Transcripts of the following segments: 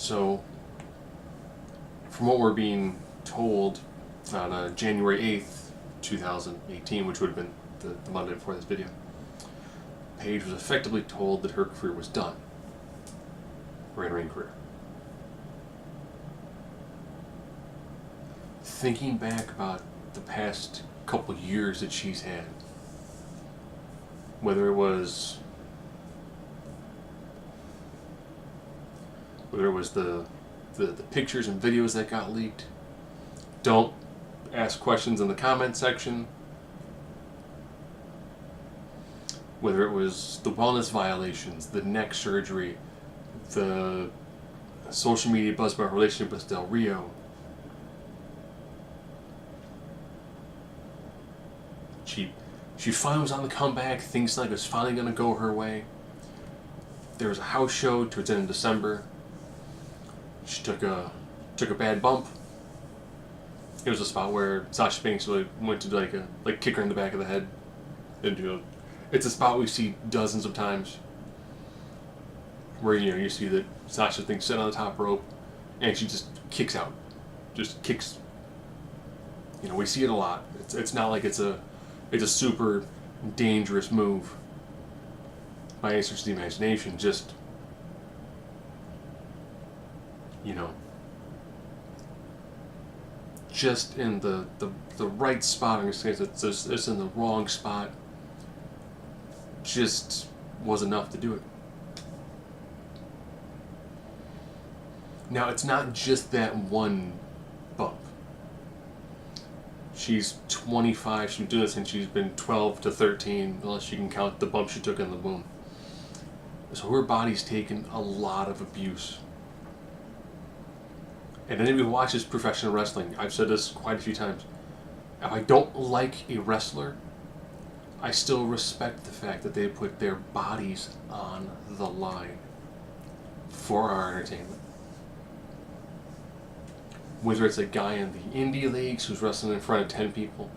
So, from what we're being told on January 8th, 2018, which would have been the Monday before this video, Paige was effectively told that her career was done. Her in-ring career. Thinking back about the past couple years that she's had, whether it was the pictures and videos that got leaked, don't ask questions in the comment section. Whether it was the wellness violations, the neck surgery, the social media buzz about her relationship with Del Rio. She finally was on the comeback. Things like it was finally going to go her way. There was a house show towards the end of December. She took a bad bump. It was a spot where Sasha Banks really went to kick her in the back of the head. And, it's a spot we see dozens of times. Where you see that Sasha thinks sit on the top rope, and she just kicks out, just kicks. We see it a lot. It's not like it's a super dangerous move by any stretch of the imagination. Just just in the right spot. I'm just it's in the wrong spot. Just was enough to do it. Now, it's not just that one bump. She's 25. She's been doing this since she's been 12 to 13, unless you can count the bump she took in the womb. So her body's taken a lot of abuse. And anybody who watches professional wrestling, I've said this quite a few times, if I don't like a wrestler, I still respect the fact that they put their bodies on the line for our entertainment. Whether it's a guy in the indie leagues who's wrestling in front of 10 people,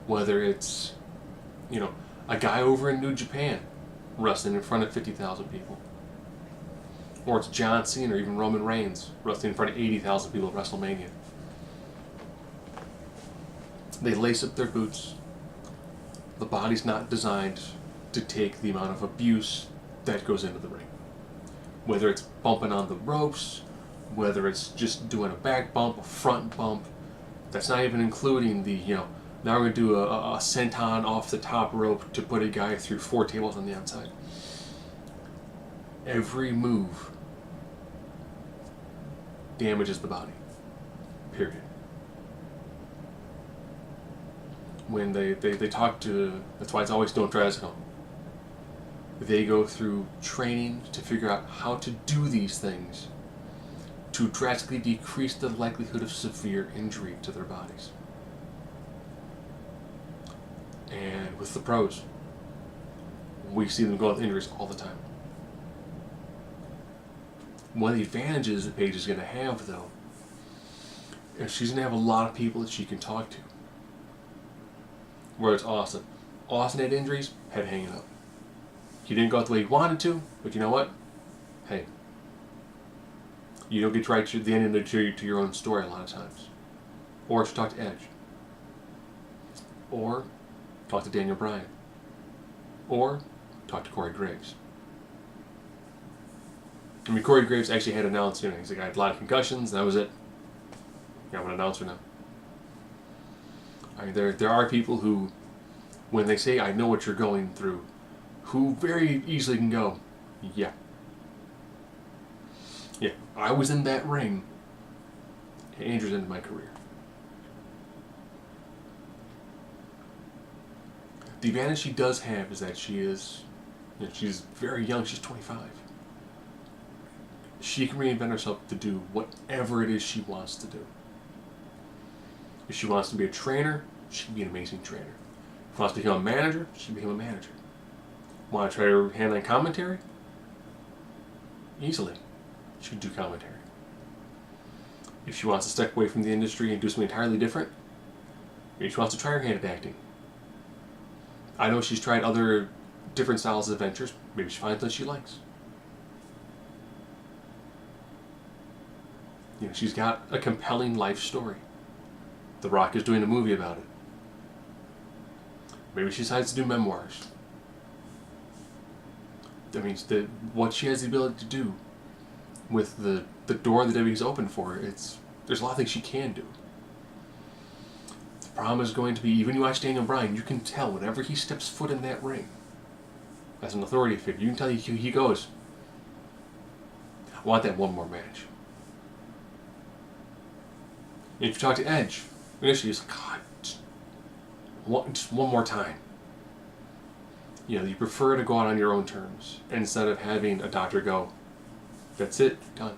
whether it's, a guy over in New Japan wrestling in front of 50,000 people, or it's John Cena or even Roman Reigns wrestling in front of 80,000 people at WrestleMania. They lace up their boots. The body's not designed to take the amount of abuse that goes into the ring. Whether it's bumping on the ropes, whether it's just doing a back bump, a front bump, that's not even including the, now we're going to do a senton off the top rope to put a guy through 4 tables on the outside. Every move damages the body. Period. When they talk to, that's why it's always don't try this at home. They go through training to figure out how to do these things to drastically decrease the likelihood of severe injury to their bodies. And with the pros, we see them go with injuries all the time. One of the advantages that Paige is going to have, though, is she's going to have a lot of people that she can talk to. Where it's Austin. Austin had injuries, head hanging up. He didn't go out the way he wanted to, but you know what? Hey, you don't get right to the end to your own story a lot of times. Or to talk to Edge. Or talk to Daniel Bryan. Or talk to Corey Graves. I mean, Corey Graves actually had announced, he's like, I had a lot of concussions, and that was it. I'm an announcer now. I mean, there are people who, when they say, I know what you're going through, who very easily can go, yeah. Yeah, I was in that ring, and Andrew's into my career. The advantage she does have is that she's very young, she's 25. She can reinvent herself to do whatever it is she wants to do. If she wants to be a trainer, she can be an amazing trainer. If she wants to become a manager, she can become a manager. Want to try her hand on commentary? Easily. She can do commentary. If she wants to step away from the industry and do something entirely different, maybe she wants to try her hand at acting. I know she's tried other different styles of adventures. Maybe she finds that she likes. She's got a compelling life story. The Rock is doing a movie about it. Maybe she decides to do memoirs. I mean, what she has the ability to do with the door the WWE's open for her, there's a lot of things she can do. The problem is going to be, even you watch Daniel Bryan, you can tell whenever he steps foot in that ring, as an authority figure, you can tell he goes, I want that one more match. And if you talk to Edge, initially he's like, God, just one more time. You prefer to go out on your own terms instead of having a doctor go, that's it, done.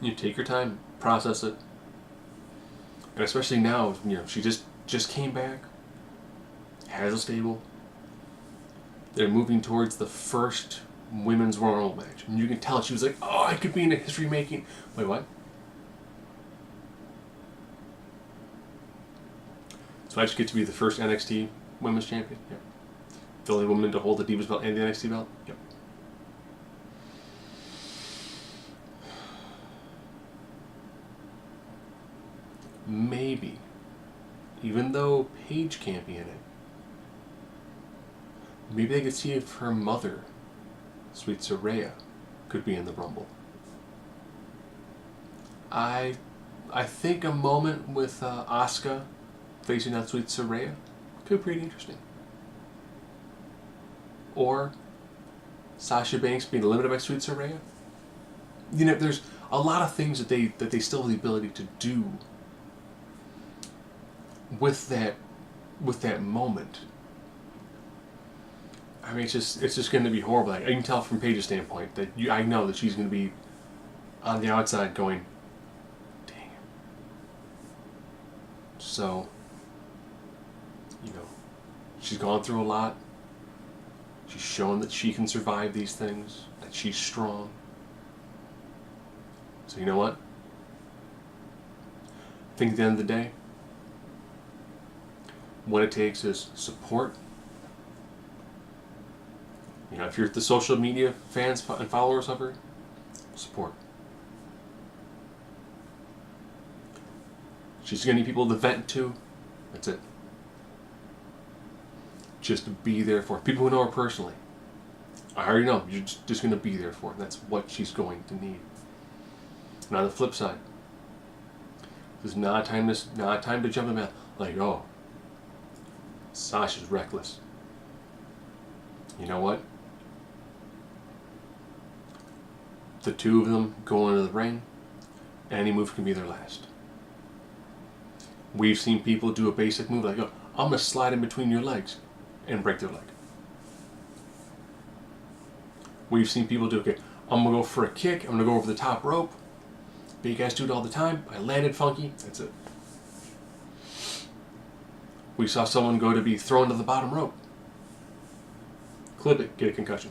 You take your time, process it. And especially now, she just came back, has a stable. They're moving towards the first women's Royal Rumble match. And you can tell she was like, oh, I could be in a history making. Wait, what? So I just get to be the first NXT Women's Champion? Yep. The only woman to hold the Divas belt and the NXT belt? Yep. Maybe, even though Paige can't be in it, maybe they could see if her mother, Sweet Saraya, could be in the Rumble. I think a moment with Asuka facing out Sweet Saraya could be pretty interesting. Or Sasha Banks being limited by Sweet Saraya. There's a lot of things that they still have the ability to do with that moment. I mean, it's just going to be horrible. I can tell from Paige's standpoint that I know that she's going to be on the outside going, dang it. So, she's gone through a lot. She's shown that she can survive these things, that she's strong. So you know what? I think at the end of the day, what it takes is support. If you're the social media fans and followers of her, support. She's going to need people to vent to. That's it. Just be there for her. People who know her personally. I already know. You're just going to be there for her. That's what she's going to need. And on the flip side, this is not a time to jump in the like, oh, Sasha's reckless. You know what? The two of them go into the ring. Any move can be their last. We've seen people do a basic move like, oh, I'm going to slide in between your legs and break their leg. We've seen people do, okay, I'm going to go for a kick, I'm going to go over the top rope. Big guys do it all the time. I landed funky, that's it. We saw someone go to be thrown to the bottom rope. Clip it, get a concussion.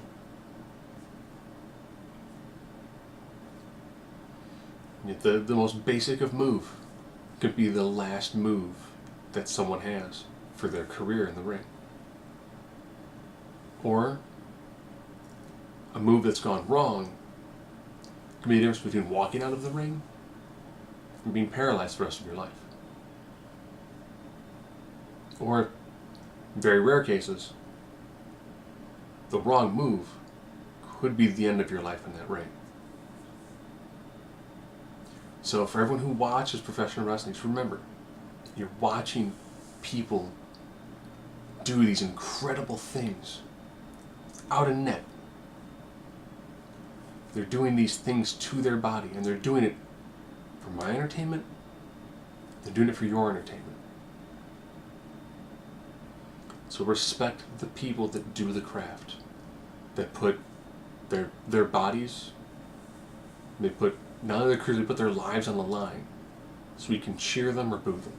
The most basic of move could be the last move that someone has for their career in the ring. Or a move that's gone wrong could be the difference between walking out of the ring and being paralyzed for the rest of your life. Or, in very rare cases, the wrong move could be the end of your life in that ring. So for everyone who watches professional wrestling, just remember, you're watching people do these incredible things out in net. They're doing these things to their body, and they're doing it for my entertainment. They're doing it for your entertainment. So respect the people that do the craft, that put their bodies, they put not only their careers, they put their lives on the line, so we can cheer them or boo them.